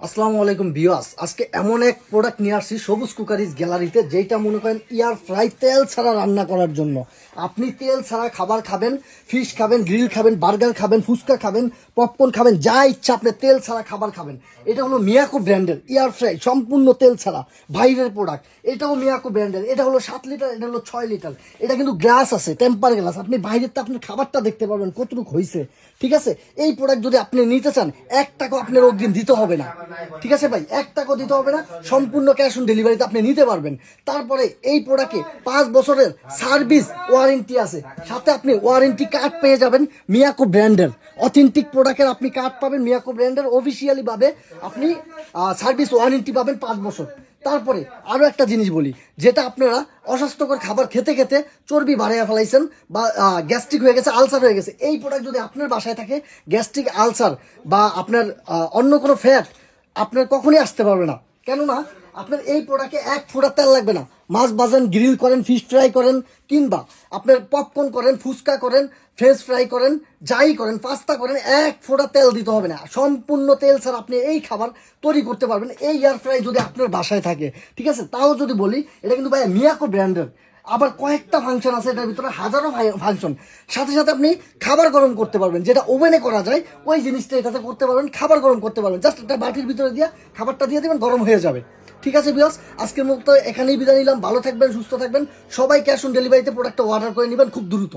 আসসালামু আলাইকুম ভিউয়ার্স, আজকে এমন এক প্রোডাক্ট নিয়ে আসছি সবুজ কুকারিজ গ্যালারিতে, যেটা মনে করেন এয়ার ফ্রাই তেল ছাড়া রান্না করার জন্য। আপনি তেল ছাড়া খাবার খাবেন, ফিশ খাবেন, গ্রিল খাবেন, বার্গার খাবেন, ফুচকা খাবেন, পপকর্ন খাবেন, যা ইচ্ছা আপনি তেল ছাড়া খাবার খাবেন। এটা হলো মিয়াকো ব্র্যান্ডের এয়ার ফ্রাই, সম্পূর্ণ তেল ছাড়া বাইরের প্রোডাক্ট। এটাও মিয়াকো ব্র্যান্ডের, এটা হলো 7 লিটার, এটা হলো 6 লিটার। এটা কিন্তু গ্লাস আছে, টেম্পার গ্লাস। আপনি বাইরের তো আপনার খাবারটা দেখতে পারবেন কতটুকু হয়েছে। ঠিক আছে, এই প্রোডাক্ট যদি আপনি নিতে চান 1 টাকা আপনার অগ্রিম দিতে হবে না। ঠিক আছে ভাই, 1 টাকাও দিতে হবে না, সম্পূর্ণ ক্যাশ অন ডেলিভারিতে আপনি নিতে পারবেন। তারপরে এই প্রোডাক্টে 5 বছরের সার্ভিস ওয়ারেন্টি আছে, সাথে আপনি ওয়ারেন্টি কার্ড পেয়ে যাবেন মিয়াকো ব্র্যান্ডের। অথেন্টিক প্রোডাক্টের আপনি কার্ড পাবেন মিয়াকো ব্র্যান্ডের, অফিসিয়ালি ভাবে আপনি সার্ভিস ওয়ারেন্টি পাবেন 5 বছর। তারপরে আরও একটা জিনিস বলি, যেটা আপনারা অস্বাস্থ্যকর খাবার খেতে খেতে চর্বি বাড়াইয়া ফেলাইছেন বা গ্যাস্ট্রিক হয়ে গেছে, আলসার হয়ে গেছে, এই প্রোডাক্ট যদি আপনার বাসায় থাকে, গ্যাস্ট্রিক, আলসার বা আপনার অন্য কোনো ফ্যাট আপনার কখনই আসতে পারবে না। কেননা আপনার এই প্রোডাক্টে 1 ফোঁটা তেল লাগবে না। মাছ ভাজেন, গ্রিল করেন, ফিশ ফ্রাই করেন, কিংবা আপনার পপকর্ন করেন, ফুচকা করেন, ফ্রেঞ্চ ফ্রাই করেন, যাই করেন, পাস্তা করেন, 1 ফোঁটা তেল দিতে হবে না। সম্পূর্ণ তেল ছাড়া আপনি এই খাবার তৈরি করতে পারবেন, এই এয়ার ফ্রাই যদি আপনার বাসায় থাকে। ঠিক আছে, তাও যদি বলি, এটা কিন্তু ভাই মিয়াকো ব্র্যান্ডের। আবার কয়েকটা ফাংশন আছে এটার ভিতরে, হাজারো ফাংশন। সাথে সাথে আপনি খাবার গরম করতে পারবেন, যেটা ওভেনে করা যায় ওই জিনিসটা এটাতে করতে পারবেন। খাবার গরম করতে পারবেন, জাস্ট একটা বাটির ভিতরে দিয়ে খাবারটা দিয়ে দেবেন, গরম হয়ে যাবে। ঠিক আছে বিয়াস, আজকের মতো এখানেই বিদায় নিলাম। ভালো থাকবেন, সুস্থ থাকবেন সবাই। ক্যাশ অন ডেলিভারিতে প্রোডাক্টটা অর্ডার করে নেবেন খুব দ্রুত।